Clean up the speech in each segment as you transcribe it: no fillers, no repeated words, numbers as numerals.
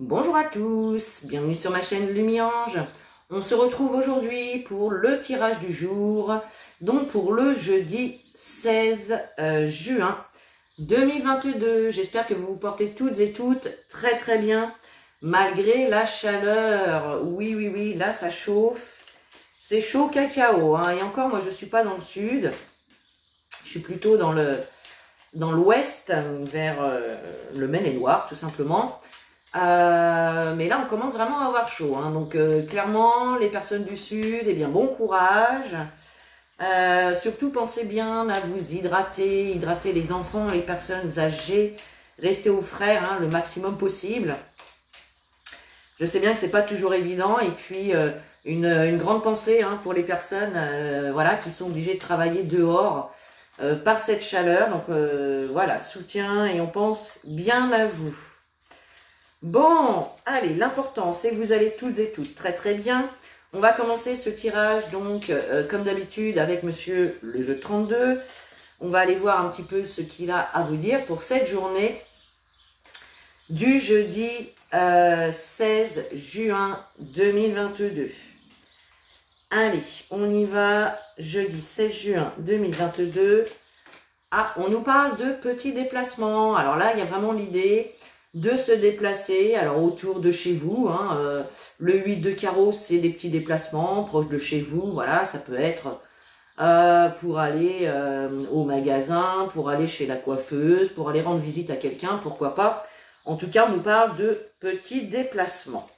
Bonjour à tous, bienvenue sur ma chaîne Lumiange. On se retrouve aujourd'hui pour le tirage du jour, donc pour le jeudi 16 juin 2022. J'espère que vous vous portez toutes et toutes très bien, malgré la chaleur. Oui, là ça chauffe, c'est chaud cacao, hein. Et encore, moi je suis pas dans le sud, je suis plutôt dans l'ouest, vers le Maine-et-Loire tout simplement. Mais là on commence vraiment à avoir chaud, hein. Donc clairement les personnes du sud, eh bien bon courage. Surtout pensez bien à vous hydrater les enfants, les personnes âgées, restez au frais, hein, le maximum possible. Je sais bien que c'est pas toujours évident, et puis une grande pensée, hein, pour les personnes voilà, qui sont obligées de travailler dehors par cette chaleur. Donc voilà, soutien, et on pense bien à vous. Bon, allez, l'important c'est que vous allez toutes et toutes très bien. On va commencer ce tirage donc comme d'habitude avec monsieur le jeu 32. On va aller voir un petit peu ce qu'il a à vous dire pour cette journée du jeudi 16 juin 2022. Allez, on y va, jeudi 16 juin 2022. Ah, on nous parle de petits déplacements. Alors là, il y a vraiment l'idée de se déplacer, alors autour de chez vous, hein, le 8 de carreau, c'est des petits déplacements proches de chez vous, voilà, ça peut être pour aller au magasin, pour aller chez la coiffeuse, pour aller rendre visite à quelqu'un, pourquoi pas. En tout cas, on nous parle de petits déplacements.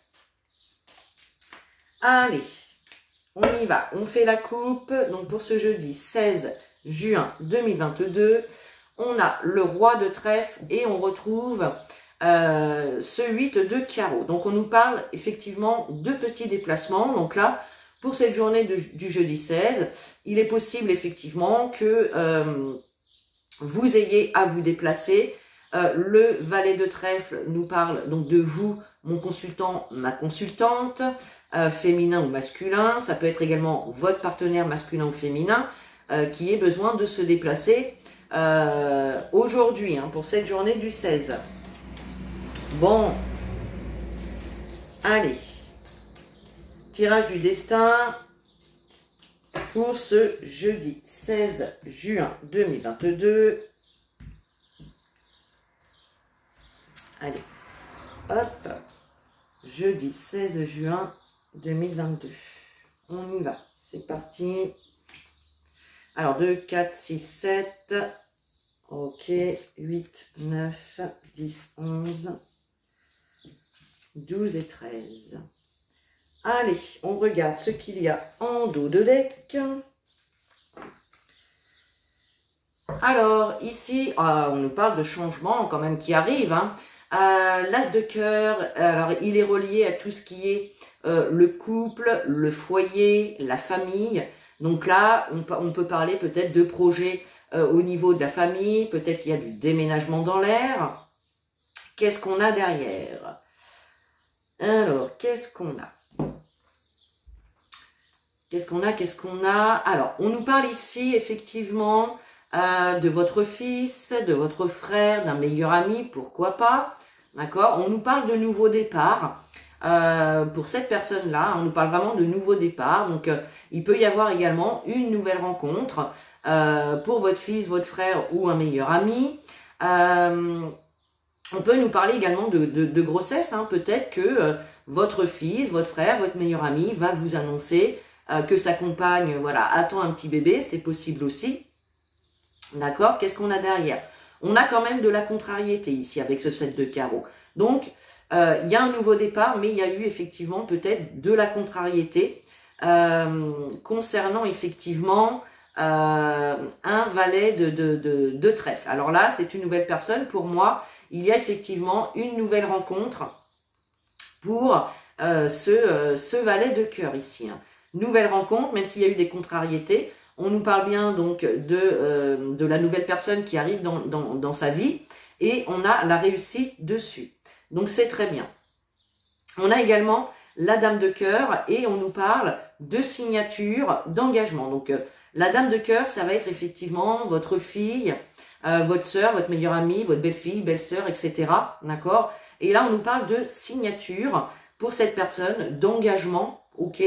Allez, on y va, on fait la coupe. Donc pour ce jeudi 16 juin 2022, on a le roi de trèfle et on retrouve ce 8 de carreau. Donc on nous parle effectivement de petits déplacements. Donc là, pour cette journée du jeudi 16, il est possible effectivement que vous ayez à vous déplacer. Le valet de trèfle nous parle donc de vous, mon consultant, ma consultante, féminin ou masculin. Ça peut être également votre partenaire masculin ou féminin qui ait besoin de se déplacer aujourd'hui, hein, pour cette journée du 16. Bon, allez, tirage du destin pour ce jeudi 16 juin 2022. Allez, hop, jeudi 16 juin 2022. On y va, c'est parti. Alors, 2, 4, 6, 7, ok, 8, 9, 10, 11, 12 et 13. Allez, on regarde ce qu'il y a en dos de deck. Alors, ici, on nous parle de changements quand même qui arrivent, hein. L'as de cœur, alors il est relié à tout ce qui est le couple, le foyer, la famille. Donc là, on peut parler peut-être de projets au niveau de la famille, peut-être qu'il y a du déménagement dans l'air. Qu'est-ce qu'on a derrière? Alors, qu'est-ce qu'on a? Qu'est-ce qu'on a? Alors, on nous parle ici effectivement de votre fils, de votre frère, d'un meilleur ami, pourquoi pas, d'accord? On nous parle de nouveau départ. Pour cette personne-là, on nous parle vraiment de nouveau départ. Donc, il peut y avoir également une nouvelle rencontre pour votre fils, votre frère ou un meilleur ami. On peut nous parler également de grossesse, hein. Peut-être que votre fils, votre frère, votre meilleur ami va vous annoncer que sa compagne, voilà, attend un petit bébé, c'est possible aussi. D'accord? Qu'est-ce qu'on a derrière? On a quand même de la contrariété ici avec ce 7 de carreau. Donc, il y a un nouveau départ, mais il y a eu effectivement peut-être de la contrariété concernant effectivement un valet de trèfle. Alors là, c'est une nouvelle personne. Pour moi, il y a effectivement une nouvelle rencontre pour ce valet de cœur ici, hein. Nouvelle rencontre, même s'il y a eu des contrariétés. On nous parle bien donc de la nouvelle personne qui arrive dans sa vie, et on a la réussite dessus. Donc c'est très bien. On a également la dame de cœur et on nous parle de signature, d'engagement. Donc la dame de cœur, ça va être effectivement votre fille, votre sœur, votre meilleure amie, votre belle-fille, belle-sœur, etc. D'accord? Et là, on nous parle de signature pour cette personne, d'engagement, ok?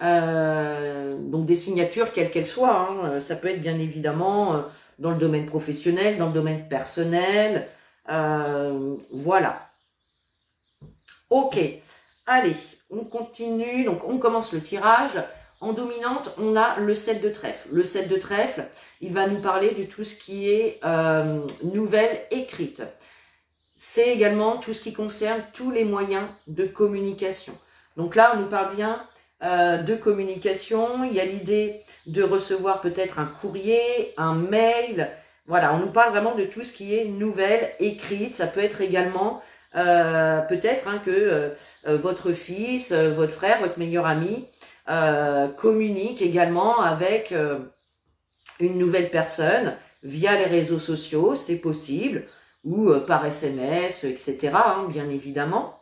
Donc des signatures, quelles qu'elles soient, hein. Ça peut être bien évidemment dans le domaine professionnel, dans le domaine personnel, voilà. Ok, allez, on continue, donc on commence le tirage. En dominante, on a le 7 de trèfle. Le 7 de trèfle, il va nous parler de tout ce qui est nouvelle écrite. C'est également tout ce qui concerne tous les moyens de communication. Donc là, on nous parle bien de communication. Il y a l'idée de recevoir peut-être un courrier, un mail. Voilà, on nous parle vraiment de tout ce qui est nouvelle écrite. Ça peut être également peut-être que votre fils, votre frère, votre meilleur ami communique également avec une nouvelle personne via les réseaux sociaux, c'est possible, ou par SMS, etc., hein, bien évidemment.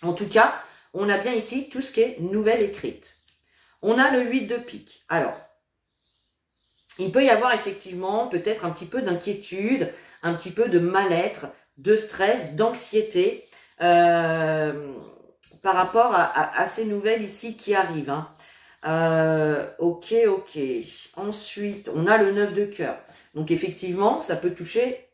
En tout cas, on a bien ici tout ce qui est nouvelle écrite. On a le 8 de pique. Alors, il peut y avoir effectivement peut-être un petit peu d'inquiétude, un petit peu de mal-être, de stress, d'anxiété par rapport à ces nouvelles ici qui arrivent. Hein. Ok. Ensuite, on a le 9 de cœur. Donc effectivement, ça peut toucher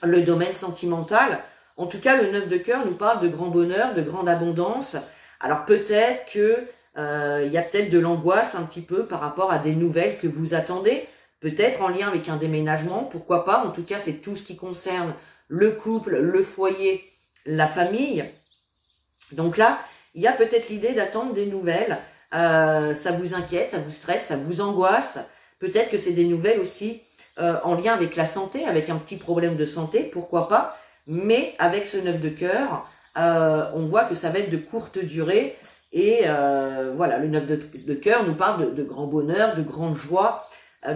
le domaine sentimental. En tout cas, le 9 de cœur nous parle de grand bonheur, de grande abondance. Alors peut-être que il y a peut-être de l'angoisse un petit peu par rapport à des nouvelles que vous attendez. Peut-être en lien avec un déménagement, pourquoi pas. En tout cas, c'est tout ce qui concerne le couple, le foyer, la famille. Donc là, il y a peut-être l'idée d'attendre des nouvelles. Ça vous inquiète, ça vous stresse, ça vous angoisse. Peut-être que c'est des nouvelles aussi en lien avec la santé, avec un petit problème de santé, pourquoi pas. Mais avec ce 9 de cœur, on voit que ça va être de courte durée. Et voilà, le 9 de cœur nous parle de grand bonheur, de grande joie.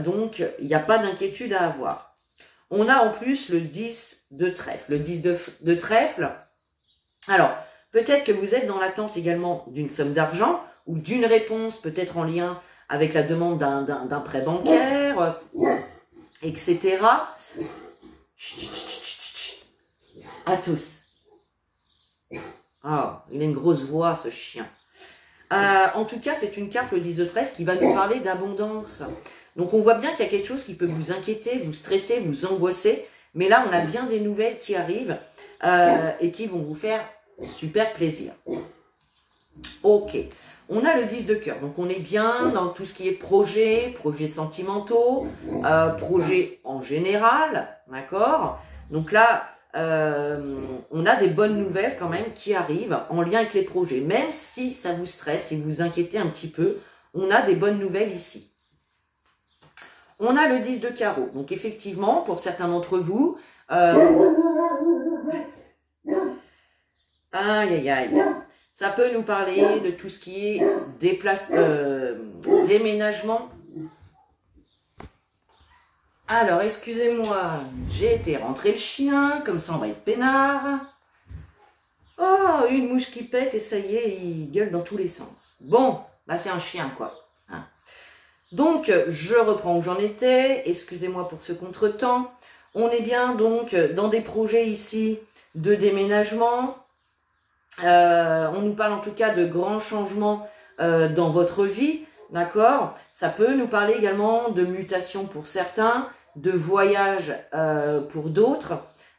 Donc, il n'y a pas d'inquiétude à avoir. On a en plus le 10 de trèfle. Le 10 de trèfle, alors, peut-être que vous êtes dans l'attente également d'une somme d'argent ou d'une réponse peut-être en lien avec la demande d'un prêt bancaire, etc. À tous. Oh, il a une grosse voix, ce chien. En tout cas, c'est une carte, le 10 de trèfle, qui va nous parler d'abondance. Donc, on voit bien qu'il y a quelque chose qui peut vous inquiéter, vous stresser, vous angoisser. Mais là, on a bien des nouvelles qui arrivent et qui vont vous faire super plaisir. Ok. On a le 10 de cœur. Donc, on est bien dans tout ce qui est projets sentimentaux, projets en général. D'accord? Donc là, on a des bonnes nouvelles quand même qui arrivent en lien avec les projets. Même si ça vous stresse et vous inquiétez un petit peu, on a des bonnes nouvelles ici. On a le 10 de carreau. Donc effectivement, pour certains d'entre vous, ça peut nous parler de tout ce qui est déménagement. Alors, excusez-moi, j'ai été rentrer le chien, comme ça on va être peinard. Oh, une mouche qui pète et ça y est, il gueule dans tous les sens. Bon, bah c'est un chien quoi. Hein. Donc, je reprends où j'en étais, excusez-moi pour ce contretemps. On est bien donc dans des projets ici de déménagement. On nous parle en tout cas de grands changements dans votre vie, d'accord? Ça peut nous parler également de mutation pour certains, de voyage pour d'autres,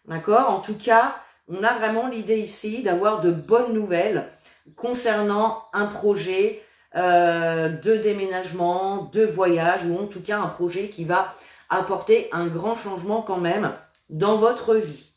d'accord? En tout cas, on a vraiment l'idée ici d'avoir de bonnes nouvelles concernant un projet de déménagement, de voyage, ou en tout cas un projet qui va apporter un grand changement quand même dans votre vie.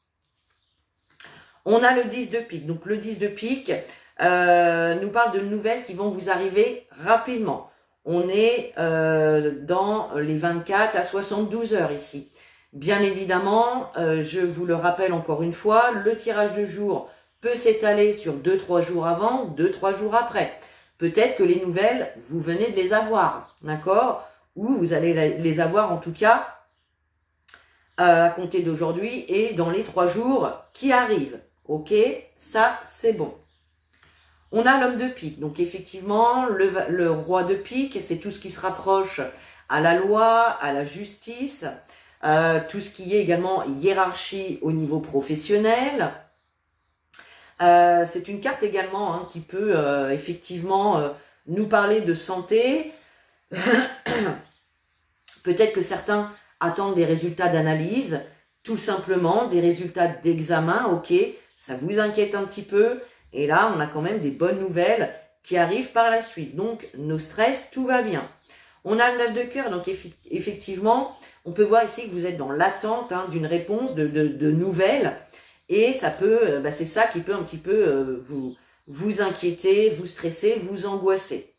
On a le 10 de pique. Donc le 10 de pique nous parle de nouvelles qui vont vous arriver rapidement. On est dans les 24 à 72 heures ici. Bien évidemment, je vous le rappelle encore une fois, le tirage de jour peut s'étaler sur 2-3 jours avant, 2-3 jours après. Peut-être que les nouvelles, vous venez de les avoir, d'accord? Ou vous allez les avoir en tout cas à compter d'aujourd'hui et dans les 3 jours qui arrivent. Ok, ça c'est bon. On a l'homme de pique, donc effectivement le roi de pique, c'est tout ce qui se rapproche à la loi, à la justice, tout ce qui est également hiérarchie au niveau professionnel. C'est une carte également hein, qui peut effectivement nous parler de santé. Peut-être que certains attendent des résultats d'analyse, tout simplement, des résultats d'examen, ok, ça vous inquiète un petit peu, et là, on a quand même des bonnes nouvelles qui arrivent par la suite. Donc, nos stress, tout va bien. On a le 9 de cœur, donc effectivement, on peut voir ici que vous êtes dans l'attente hein, d'une réponse, de nouvelles, et ça peut, c'est ça qui peut un petit peu vous inquiéter, vous stresser, vous angoisser.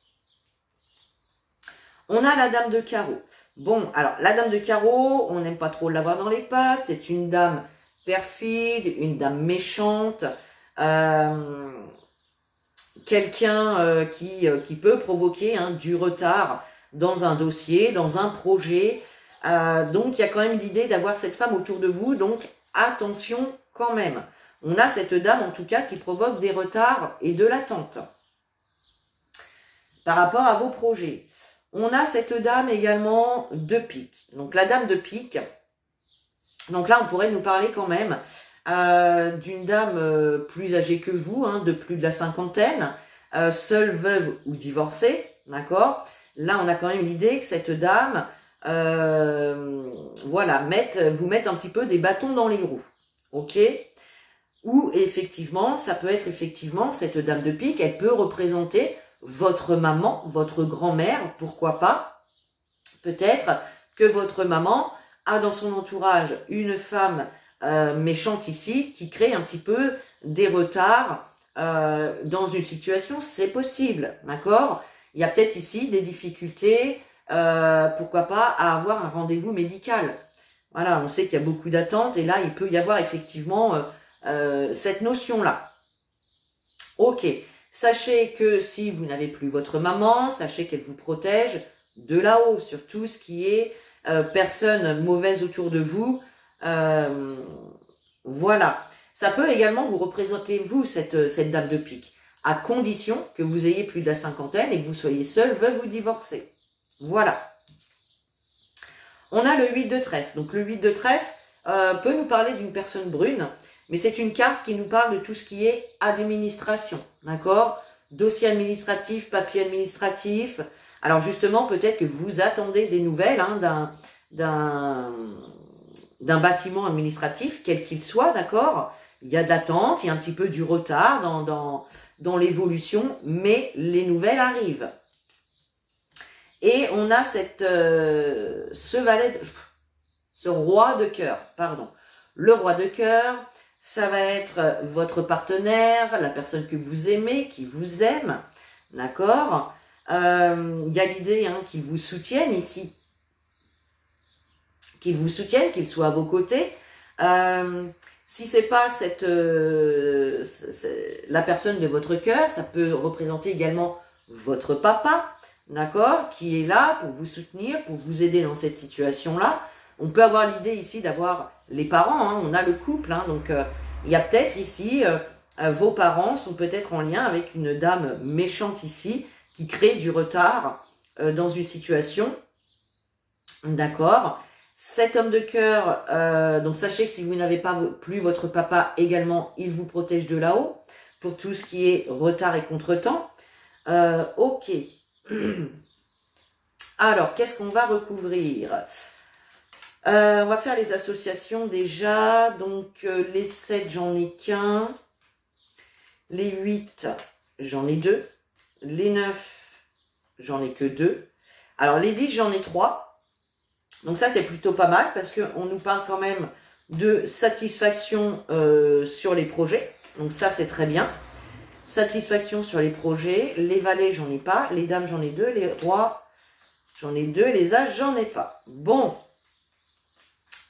On a la dame de carreau. Bon, alors, la dame de carreau, on n'aime pas trop l'avoir dans les pattes. C'est une dame perfide, une dame méchante. Quelqu'un qui peut provoquer hein, du retard dans un dossier, dans un projet. Donc, il y a quand même l'idée d'avoir cette femme autour de vous. Donc, attention quand même. On a cette dame, en tout cas, qui provoque des retards et de l'attente par rapport à vos projets. On a cette dame également de pique. Donc la dame de pique, donc là on pourrait nous parler quand même d'une dame plus âgée que vous, hein, de plus de la cinquantaine, seule, veuve ou divorcée, d'accord. Là on a quand même l'idée que cette dame, voilà, vous met un petit peu des bâtons dans les roues, ok. Ou effectivement, ça peut être effectivement cette dame de pique, elle peut représenter votre maman, votre grand-mère, pourquoi pas. Peut-être que votre maman a dans son entourage une femme méchante ici, qui crée un petit peu des retards dans une situation, c'est possible, d'accord. Il y a peut-être ici des difficultés, pourquoi pas, à avoir un rendez-vous médical. Voilà, on sait qu'il y a beaucoup d'attentes, et là, il peut y avoir effectivement cette notion-là. Ok. Sachez que si vous n'avez plus votre maman, sachez qu'elle vous protège de là-haut, sur tout ce qui est personne mauvaise autour de vous. Voilà. Ça peut également vous représenter, vous, cette dame de pique, à condition que vous ayez plus de la cinquantaine et que vous soyez seul, veuve ou divorcé. Voilà. On a le 8 de trèfle. Donc le 8 de trèfle peut nous parler d'une personne brune. Mais c'est une carte qui nous parle de tout ce qui est administration, d'accord? Dossier administratif, papier administratif. Alors justement, peut-être que vous attendez des nouvelles hein, d'un bâtiment administratif, quel qu'il soit, d'accord? Il y a de l'attente, il y a un petit peu du retard dans l'évolution, mais les nouvelles arrivent. Et on a ce roi de cœur, pardon. Le roi de cœur, ça va être votre partenaire, la personne que vous aimez, qui vous aime, d'accord. Il y a l'idée hein, qu'il vous soutienne ici, qu'il vous soutienne, qu'il soit à vos côtés. Si c'est pas la personne de votre cœur, ça peut représenter également votre papa, d'accord, qui est là pour vous soutenir, pour vous aider dans cette situation-là. On peut avoir l'idée ici d'avoir les parents, hein, on a le couple, hein, donc il y a peut-être ici, vos parents sont peut-être en lien avec une dame méchante ici, qui crée du retard dans une situation, d'accord. Cet homme de cœur, donc sachez que si vous n'avez pas plus votre papa également, il vous protège de là-haut, pour tout ce qui est retard et contretemps. Ok. Alors, qu'est-ce qu'on va recouvrir ? On va faire les associations déjà. Donc, les 7, j'en ai qu'un. Les 8, j'en ai 2. Les 9, j'en ai que 2. Alors, les 10, j'en ai 3. Donc, ça, c'est plutôt pas mal parce qu'on nous parle quand même de satisfaction sur les projets. Donc, ça, c'est très bien. Satisfaction sur les projets. Les valets, j'en ai pas. Les dames, j'en ai 2. Les rois, j'en ai 2. Les as, j'en ai pas. Bon.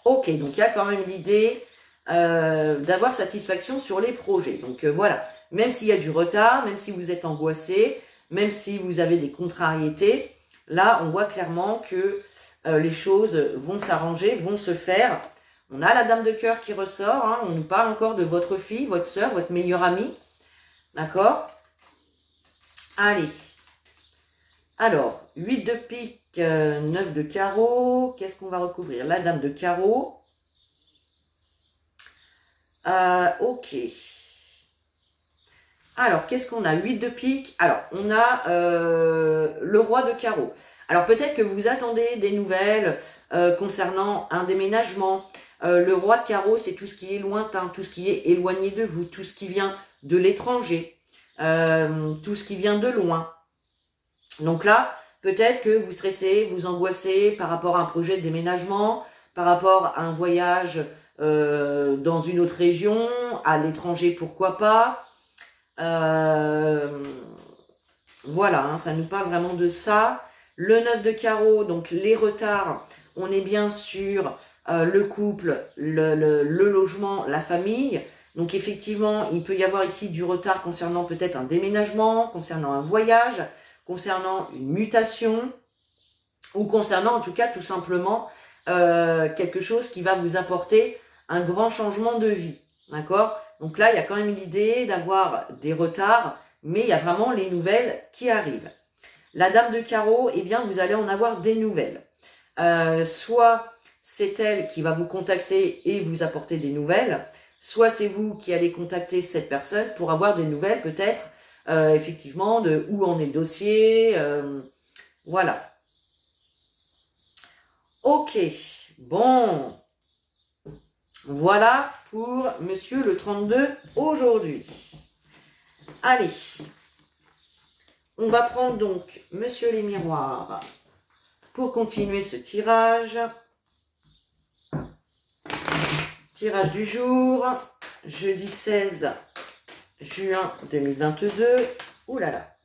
Ok, donc il y a quand même l'idée d'avoir satisfaction sur les projets. Donc voilà, même s'il y a du retard, même si vous êtes angoissé, même si vous avez des contrariétés, là on voit clairement que les choses vont s'arranger, vont se faire. On a la dame de cœur qui ressort, hein, on nous parle encore de votre fille, votre soeur, votre meilleure amie. D'accord? Allez. Alors, 8 de pique, 9 de carreau. Qu'est-ce qu'on va recouvrir? La dame de carreau. Ok. Alors, qu'est-ce qu'on a? 8 de pique. Alors, on a le roi de carreau. Alors, peut-être que vous attendez des nouvelles concernant un déménagement. Le roi de carreau, c'est tout ce qui est lointain, tout ce qui est éloigné de vous, tout ce qui vient de l'étranger, tout ce qui vient de loin. Donc là, peut-être que vous stressez, vous angoissez par rapport à un projet de déménagement, par rapport à un voyage dans une autre région, à l'étranger, pourquoi pas. Voilà, hein, ça nous parle vraiment de ça. Le 9 de carreau, donc les retards, on est bien sur le couple, le logement, la famille. Donc effectivement, il peut y avoir ici du retard concernant peut-être un déménagement, concernant un voyage, concernant une mutation, ou concernant en tout cas tout simplement quelque chose qui va vous apporter un grand changement de vie. D'accord? Donc là, il y a quand même l'idée d'avoir des retards, mais il y a vraiment les nouvelles qui arrivent. La dame de carreau, eh bien, vous allez en avoir des nouvelles. Soit c'est elle qui va vous contacter et vous apporter des nouvelles, soit c'est vous qui allez contacter cette personne pour avoir des nouvelles peut-être, effectivement, de où en est le dossier, voilà. Ok, bon, voilà pour Monsieur le 32 aujourd'hui. Allez, on va prendre donc Monsieur les miroirs pour continuer ce tirage. Tirage du jour, jeudi 16 juin 2022. Ouh là là.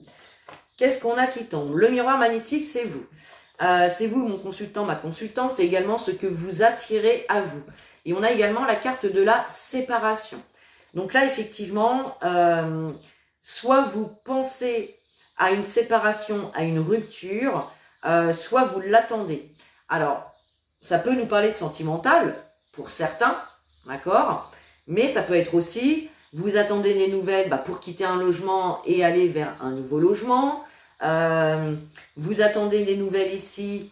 Qu'est-ce qu'on a qui tombe? Le miroir magnétique, c'est vous. C'est vous, mon consultant, ma consultante. C'est également ce que vous attirez à vous. Et on a également la carte de la séparation. Donc là, effectivement, soit vous pensez à une séparation, à une rupture, soit vous l'attendez. Alors, ça peut nous parler de sentimental, pour certains, d'accord? Mais ça peut être aussi, vous attendez des nouvelles pour quitter un logement et aller vers un nouveau logement. Vous attendez des nouvelles ici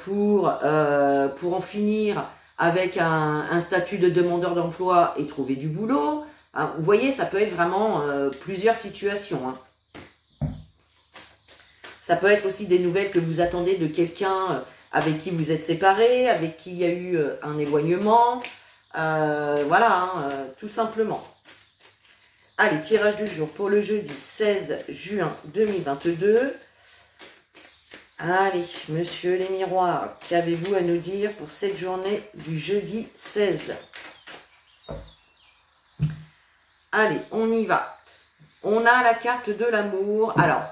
pour en finir avec un statut de demandeur d'emploi et trouver du boulot. Hein, vous voyez, ça peut être vraiment plusieurs situations. Hein. Ça peut être aussi des nouvelles que vous attendez de quelqu'un avec qui vous êtes séparés, avec qui il y a eu un éloignement. Voilà, hein, tout simplement. Allez, tirage du jour pour le jeudi 16 juin 2022. Allez, monsieur les miroirs, qu'avez-vous à nous dire pour cette journée du jeudi 16? Allez, on y va. On a la carte de l'amour. Alors,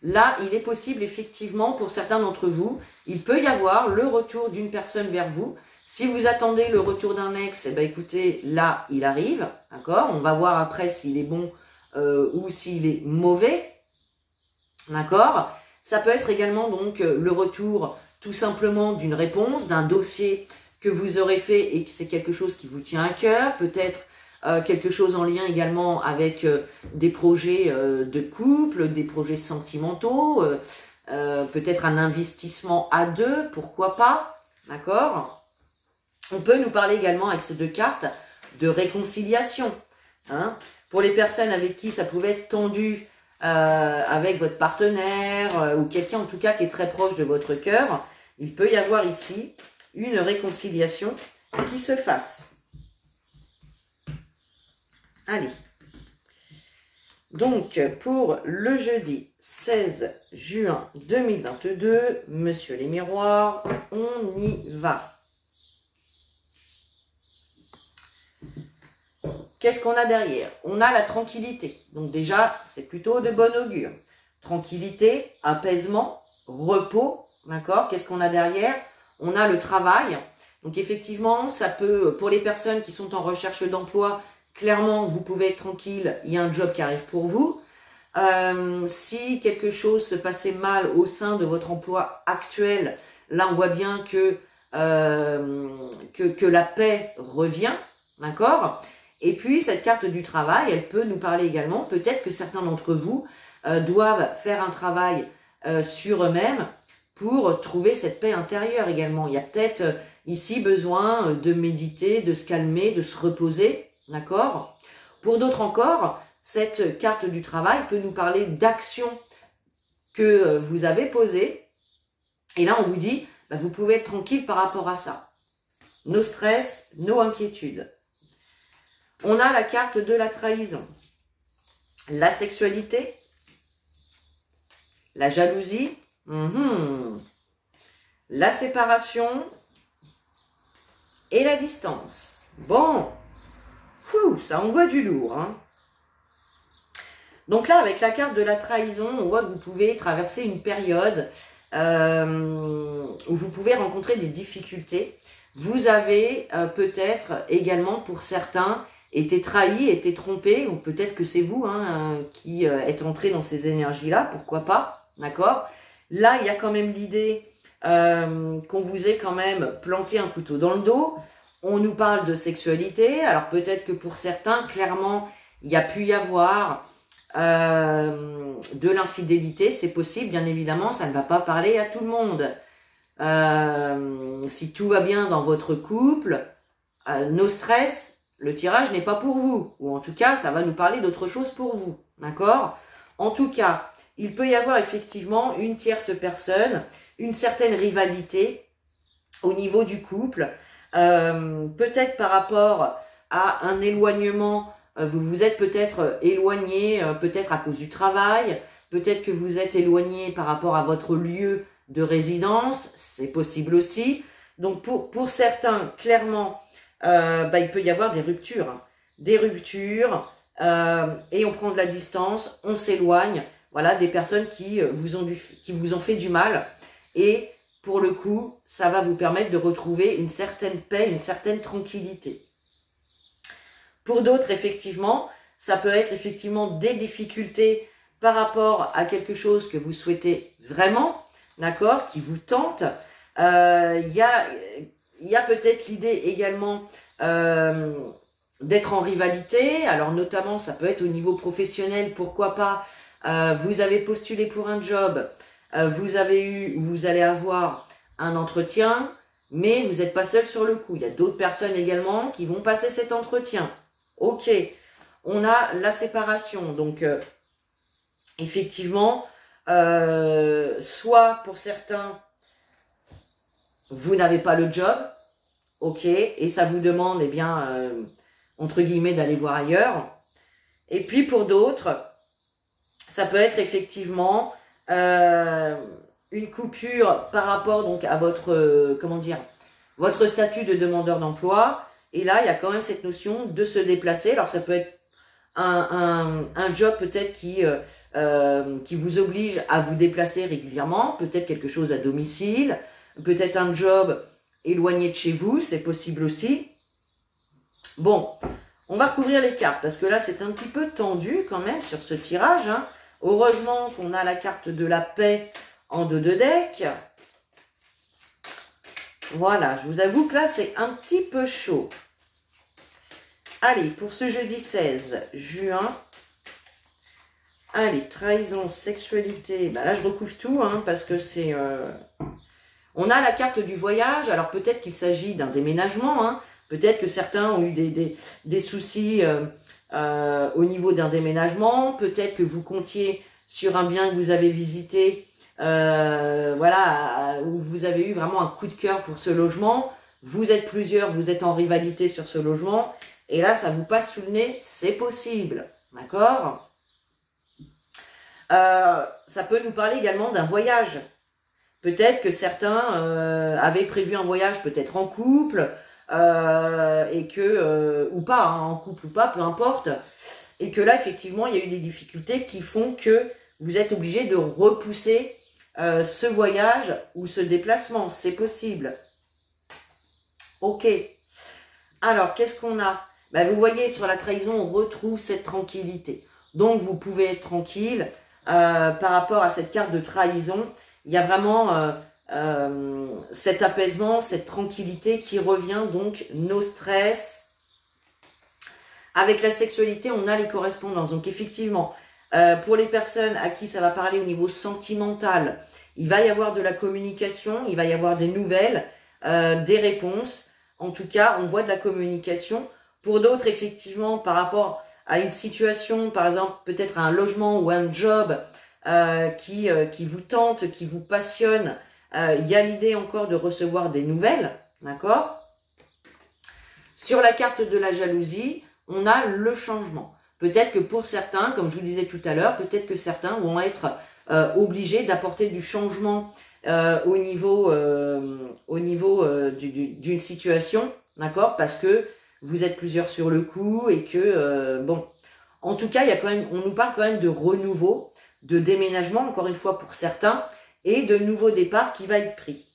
là, il est possible, effectivement, pour certains d'entre vous, il peut y avoir le retour d'une personne vers vous. Si vous attendez le retour d'un ex, eh ben, écoutez, là, il arrive, d'accord? On va voir après s'il est bon ou s'il est mauvais, d'accord? Ça peut être également donc le retour tout simplement d'une réponse, d'un dossier que vous aurez fait et que c'est quelque chose qui vous tient à cœur, peut-être quelque chose en lien également avec des projets de couple, des projets sentimentaux, peut-être un investissement à deux, pourquoi pas, d'accord? On peut nous parler également avec ces deux cartes de réconciliation. Hein. Pour les personnes avec qui ça pouvait être tendu, avec votre partenaire ou quelqu'un en tout cas qui est très proche de votre cœur, il peut y avoir ici une réconciliation qui se fasse. Allez. Donc, pour le jeudi 16 juin 2022, monsieur les miroirs, on y va. Qu'est-ce qu'on a derrière? On a la tranquillité. Donc déjà, c'est plutôt de bon augure. Tranquillité, apaisement, repos. D'accord? Qu'est-ce qu'on a derrière? On a le travail. Donc effectivement, ça peut, pour les personnes qui sont en recherche d'emploi, clairement, vous pouvez être tranquille, il y a un job qui arrive pour vous. Si quelque chose se passait mal au sein de votre emploi actuel, là on voit bien que la paix revient. D'accord? Et puis, cette carte du travail, elle peut nous parler également, peut-être que certains d'entre vous doivent faire un travail sur eux-mêmes pour trouver cette paix intérieure également. Il y a peut-être ici besoin de méditer, de se calmer, de se reposer, d'accord? Pour d'autres encore, cette carte du travail peut nous parler d'actions que vous avez posées. Et là, on vous dit, bah, vous pouvez être tranquille par rapport à ça. No stress, no inquiétude. On a la carte de la trahison, la sexualité, la jalousie, la séparation et la distance. Bon, ça envoie du lourd, hein. Donc là, avec la carte de la trahison, on voit que vous pouvez traverser une période où vous pouvez rencontrer des difficultés. Vous avez peut-être également, pour certains, été trahi, été trompé, ou peut-être que c'est vous qui êtes entré dans ces énergies-là, pourquoi pas, d'accord? Là, il y a quand même l'idée qu'on vous ait quand même planté un couteau dans le dos. On nous parle de sexualité, alors peut-être que pour certains, clairement, il y a pu y avoir de l'infidélité, c'est possible, bien évidemment, ça ne va pas parler à tout le monde. Si tout va bien dans votre couple, no stress, le tirage n'est pas pour vous, ou en tout cas, ça va nous parler d'autre chose pour vous, d'accord? En tout cas, il peut y avoir effectivement une tierce personne, une certaine rivalité au niveau du couple, peut-être par rapport à un éloignement, vous vous êtes peut-être éloigné, peut-être à cause du travail, peut-être que vous êtes éloigné par rapport à votre lieu de résidence, c'est possible aussi. Donc pour certains, clairement, il peut y avoir des ruptures, et on prend de la distance, on s'éloigne, voilà, des personnes qui vous ont fait du mal, et pour le coup, ça va vous permettre de retrouver une certaine paix, une certaine tranquillité. Pour d'autres, effectivement, ça peut être effectivement des difficultés par rapport à quelque chose que vous souhaitez vraiment, d'accord, qui vous tente. Il y a peut-être l'idée également d'être en rivalité. Alors notamment, ça peut être au niveau professionnel, pourquoi pas. Vous avez postulé pour un job, vous allez avoir un entretien, mais vous n'êtes pas seul sur le coup. Il y a d'autres personnes également qui vont passer cet entretien. Ok, on a la séparation, donc effectivement, soit pour certains, vous n'avez pas le job, ok, et ça vous demande, eh bien, entre guillemets, d'aller voir ailleurs. Et puis pour d'autres, ça peut être effectivement une coupure par rapport donc à votre, votre statut de demandeur d'emploi. Et là, il y a quand même cette notion de se déplacer. Alors, ça peut être un job peut-être qui vous oblige à vous déplacer régulièrement, peut-être quelque chose à domicile, peut-être un job éloigné de chez vous, c'est possible aussi. Bon, on va recouvrir les cartes, parce que là, c'est un petit peu tendu quand même sur ce tirage, hein. Heureusement qu'on a la carte de la paix en dos de deck. Voilà, je vous avoue que là, c'est un petit peu chaud. Allez, pour ce jeudi 16 juin, allez, trahison, sexualité, là je recouvre tout, hein, parce que c'est... On a la carte du voyage, alors peut-être qu'il s'agit d'un déménagement, hein, peut-être que certains ont eu des soucis au niveau d'un déménagement, peut-être que vous comptiez sur un bien que vous avez visité, voilà, où vous avez eu vraiment un coup de cœur pour ce logement, vous êtes plusieurs, vous êtes en rivalité sur ce logement, et là, ça vous passe sous le nez, c'est possible, d'accord? Ça peut nous parler également d'un voyage. Peut-être que certains avaient prévu un voyage, peut-être en couple, et que, ou pas, hein, en couple ou pas, peu importe, et que là, effectivement, il y a eu des difficultés qui font que vous êtes obligé de repousser ce voyage ou ce déplacement, c'est possible. Ok. Alors, qu'est-ce qu'on a? Vous voyez, sur la trahison, on retrouve cette tranquillité. Donc, vous pouvez être tranquille par rapport à cette carte de trahison. Il y a vraiment cet apaisement, cette tranquillité qui revient, donc, no stress. Avec la sexualité, on a les correspondances. Donc, effectivement, Pour les personnes à qui ça va parler au niveau sentimental, il va y avoir de la communication, il va y avoir des nouvelles, des réponses. En tout cas, on voit de la communication. Pour d'autres, effectivement, par rapport à une situation, par exemple, peut-être un logement ou un job qui vous tente, qui vous passionne, il y a l'idée encore de recevoir des nouvelles, d'accord? Sur la carte de la jalousie, on a le changement. Peut-être que pour certains, comme je vous disais tout à l'heure, peut-être que certains vont être obligés d'apporter du changement au niveau d'une situation, d'accord? Parce que vous êtes plusieurs sur le coup et que, bon, en tout cas, il y a quand même, on nous parle quand même de renouveau, de déménagement, encore une fois pour certains, et de nouveau départ qui va être pris.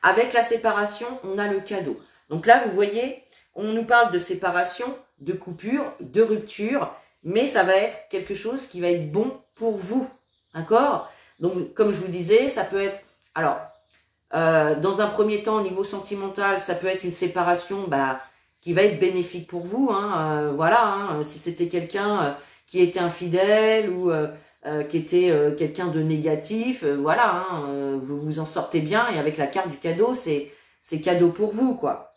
Avec la séparation, on a le cadeau. Donc là, vous voyez, on nous parle de séparation, de coupure, de rupture, mais ça va être quelque chose qui va être bon pour vous, d'accord? Donc, comme je vous disais, ça peut être, alors, dans un premier temps, au niveau sentimental, ça peut être une séparation qui va être bénéfique pour vous, hein, voilà, hein, si c'était quelqu'un qui était infidèle ou qui était quelqu'un de négatif, voilà, hein, vous vous en sortez bien, et avec la carte du cadeau, c'est cadeau pour vous, quoi.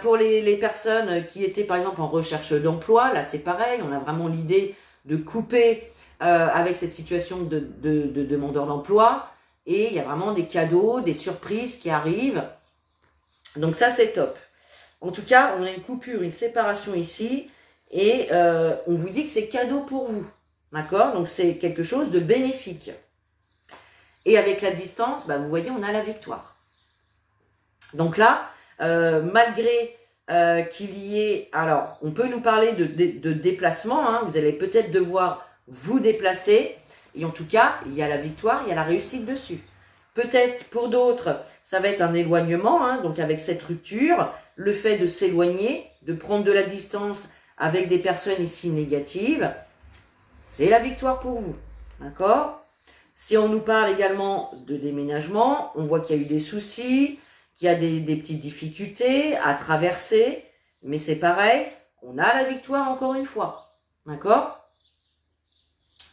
Pour les personnes qui étaient par exemple en recherche d'emploi, là c'est pareil, on a vraiment l'idée de couper avec cette situation de demandeur d'emploi, et il y a vraiment des cadeaux, des surprises qui arrivent, donc ça c'est top. En tout cas, on a une coupure, une séparation ici, et on vous dit que c'est cadeau pour vous, d'accord? Donc c'est quelque chose de bénéfique. Et avec la distance, vous voyez, on a la victoire. Donc là, malgré qu'il y ait, alors on peut nous parler de déplacement, hein, vous allez peut-être devoir vous déplacer, et en tout cas il y a la victoire, il y a la réussite dessus. Peut-être pour d'autres ça va être un éloignement, hein, donc avec cette rupture, le fait de s'éloigner, de prendre de la distance avec des personnes ici négatives, c'est la victoire pour vous, d'accord? Si on nous parle également de déménagement, on voit qu'il y a eu des soucis, qu'il y a des petites difficultés à traverser, mais c'est pareil, on a la victoire encore une fois, d'accord?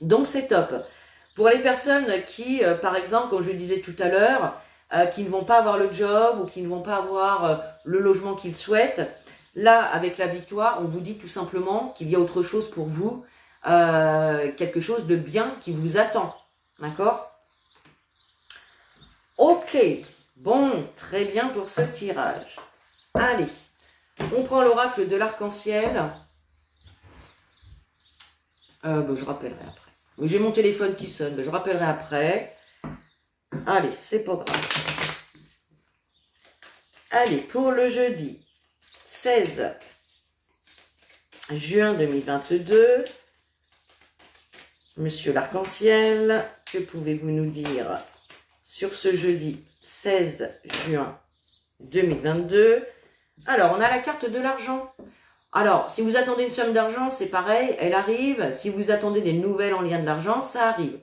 Donc c'est top. Pour les personnes qui, par exemple, comme je le disais tout à l'heure, qui ne vont pas avoir le job ou qui ne vont pas avoir le logement qu'ils souhaitent, là, avec la victoire, on vous dit tout simplement qu'il y a autre chose pour vous, quelque chose de bien qui vous attend, d'accord? Ok. Bon, très bien pour ce tirage. Allez, on prend l'oracle de l'arc-en-ciel. Je rappellerai après. J'ai mon téléphone qui sonne, je rappellerai après. Allez, c'est pas grave. Allez, pour le jeudi 16 juin 2022, Monsieur l'arc-en-ciel, que pouvez-vous nous dire sur ce jeudi 16 juin 2022. Alors, on a la carte de l'argent. Alors, si vous attendez une somme d'argent, c'est pareil, elle arrive. Si vous attendez des nouvelles en lien de l'argent, ça arrive.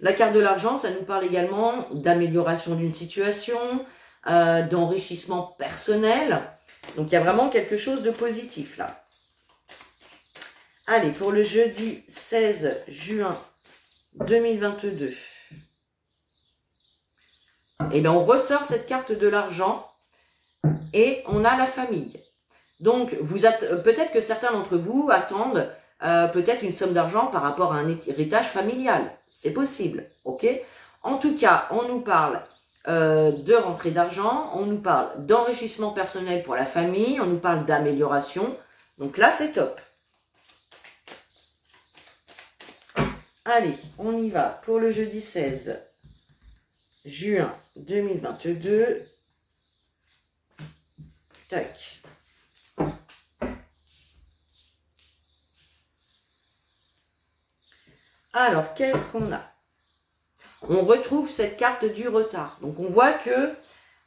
La carte de l'argent, ça nous parle également d'amélioration d'une situation, d'enrichissement personnel. Donc, il y a vraiment quelque chose de positif là. Allez, pour le jeudi 16 juin 2022. Eh bien, on ressort cette carte de l'argent et on a la famille. Donc, peut-être que certains d'entre vous attendent peut-être une somme d'argent par rapport à un héritage familial. C'est possible, ok? En tout cas, on nous parle de rentrée d'argent, on nous parle d'enrichissement personnel pour la famille, on nous parle d'amélioration. Donc là, c'est top. Allez, on y va pour le jeudi 16 juin 2022. Tac. Alors, qu'est-ce qu'on a? On retrouve cette carte du retard. Donc, on voit que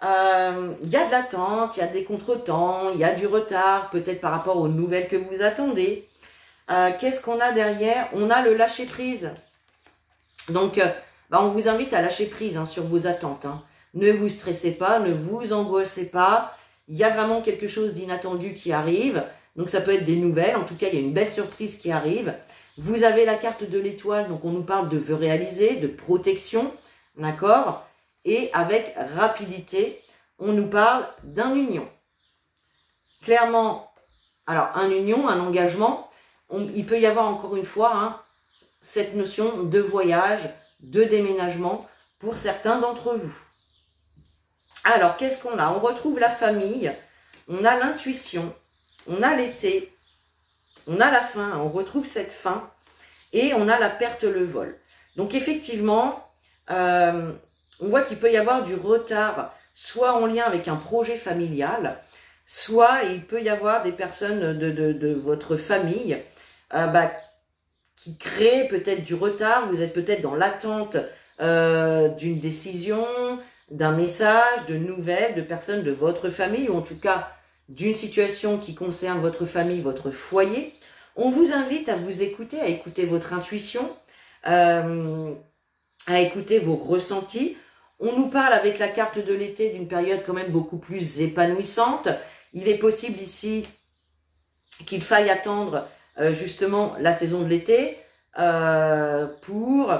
il y a de l'attente, il y a des contretemps, il y a du retard, peut-être par rapport aux nouvelles que vous attendez. Qu'est-ce qu'on a derrière? On a le lâcher-prise. Donc, on vous invite à lâcher prise sur vos attentes. Ne vous stressez pas, ne vous angoissez pas. Il y a vraiment quelque chose d'inattendu qui arrive. Donc ça peut être des nouvelles, en tout cas il y a une belle surprise qui arrive. Vous avez la carte de l'étoile, donc on nous parle de vœux réalisés, de protection, d'accord? Et avec rapidité, on nous parle d'un union. Clairement, alors un union, un engagement, il peut y avoir encore une fois hein, cette notion de voyage, de déménagement pour certains d'entre vous. Alors, qu'est-ce qu'on a? On retrouve la famille, on a l'intuition, on a l'été, on a la fin, on retrouve cette fin, et on a la perte, le vol. Donc, effectivement, on voit qu'il peut y avoir du retard, soit en lien avec un projet familial, soit il peut y avoir des personnes de votre famille qui créent peut-être du retard, vous êtes peut-être dans l'attente d'une décision, d'un message, de nouvelles, de personnes de votre famille, ou en tout cas d'une situation qui concerne votre famille, votre foyer. On vous invite à vous écouter, à écouter votre intuition, à écouter vos ressentis. On nous parle avec la carte de l'été d'une période quand même beaucoup plus épanouissante. Il est possible ici qu'il faille attendre justement la saison de l'été pour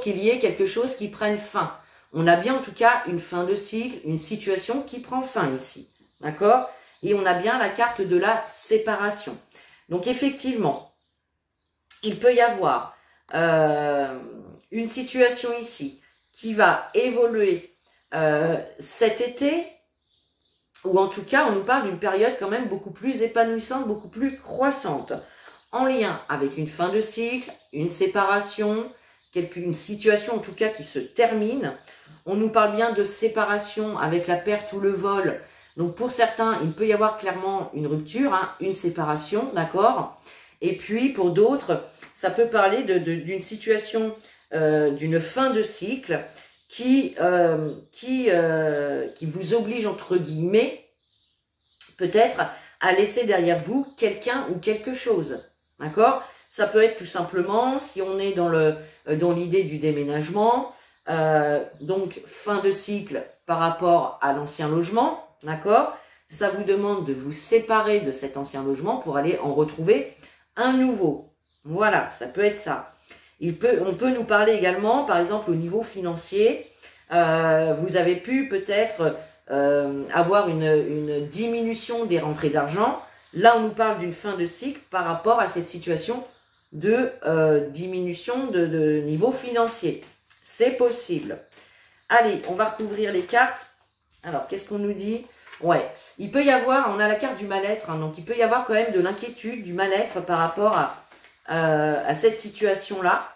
qu'il y ait quelque chose qui prenne fin. On a bien en tout cas une fin de cycle, une situation qui prend fin ici, d'accord? Et on a bien la carte de la séparation. Donc effectivement, il peut y avoir une situation ici qui va évoluer cet été, ou en tout cas on nous parle d'une période quand même beaucoup plus épanouissante, beaucoup plus croissante, en lien avec une fin de cycle, une séparation, une situation en tout cas qui se termine. On nous parle bien de séparation avec la perte ou le vol. Donc pour certains, il peut y avoir clairement une rupture, hein, une séparation, d'accord? Et puis pour d'autres, ça peut parler d'une situation, d'une fin de cycle qui vous oblige, entre guillemets, peut-être à laisser derrière vous quelqu'un ou quelque chose, d'accord? Ça peut être tout simplement, si on est dans l'idée du déménagement, donc fin de cycle par rapport à l'ancien logement, d'accord? Ça vous demande de vous séparer de cet ancien logement pour aller en retrouver un nouveau. Voilà, ça peut être ça. On peut nous parler également, par exemple, au niveau financier. Vous avez pu peut-être avoir une diminution des rentrées d'argent. Là, on nous parle d'une fin de cycle par rapport à cette situation de diminution de niveau financier. C'est possible. Allez, on va recouvrir les cartes. Alors, qu'est-ce qu'on nous dit? Ouais, il peut y avoir, on a la carte du mal-être, hein, donc il peut y avoir quand même de l'inquiétude, du mal-être par rapport à cette situation-là.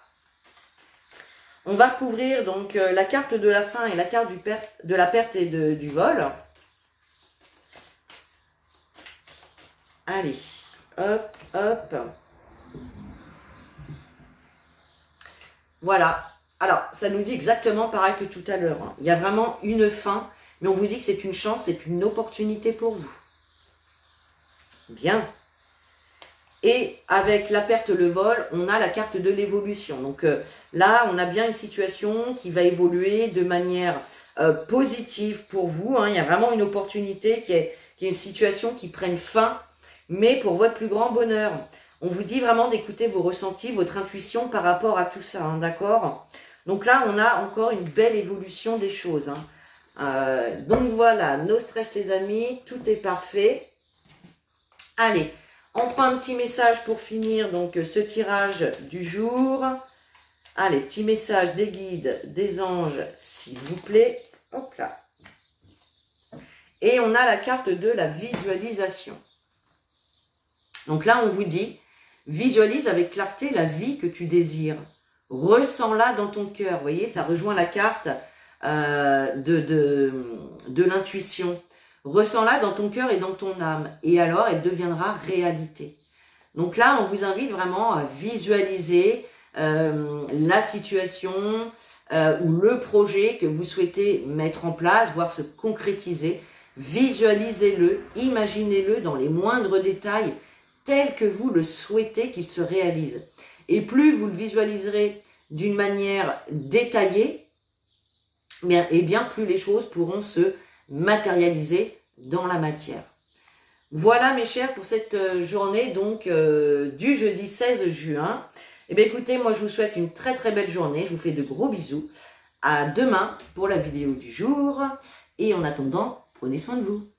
On va recouvrir donc la carte de la fin et la carte de la perte et du vol. Allez, hop, hop. Voilà. Alors, ça nous dit exactement pareil que tout à l'heure. Hein. Il y a vraiment une fin, mais on vous dit que c'est une chance, c'est une opportunité pour vous. Bien. Et avec la perte, le vol, on a la carte de l'évolution. Donc là, on a bien une situation qui va évoluer de manière positive pour vous. Hein. Il y a vraiment une opportunité qui est une situation qui prenne fin, mais pour votre plus grand bonheur. On vous dit vraiment d'écouter vos ressentis, votre intuition par rapport à tout ça, hein, d'accord? Donc là, on a encore une belle évolution des choses. Hein. Donc voilà, no stress les amis, tout est parfait. Allez, on prend un petit message pour finir donc ce tirage du jour. Allez, petit message des guides, des anges, s'il vous plaît. Hop là. Et on a la carte de la visualisation. Donc là, on vous dit, visualise avec clarté la vie que tu désires. Ressens-la dans ton cœur. Vous voyez, ça rejoint la carte de l'intuition. Ressens-la dans ton cœur et dans ton âme. Et alors, elle deviendra réalité. Donc là, on vous invite vraiment à visualiser la situation ou le projet que vous souhaitez mettre en place, voire se concrétiser. Visualisez-le, imaginez-le dans les moindres détails, tel que vous le souhaitez qu'il se réalise. Et plus vous le visualiserez d'une manière détaillée, et bien plus les choses pourront se matérialiser dans la matière. Voilà mes chers pour cette journée donc du jeudi 16 juin. Eh bien écoutez, moi je vous souhaite une très très belle journée. Je vous fais de gros bisous. À demain pour la vidéo du jour. Et en attendant, prenez soin de vous.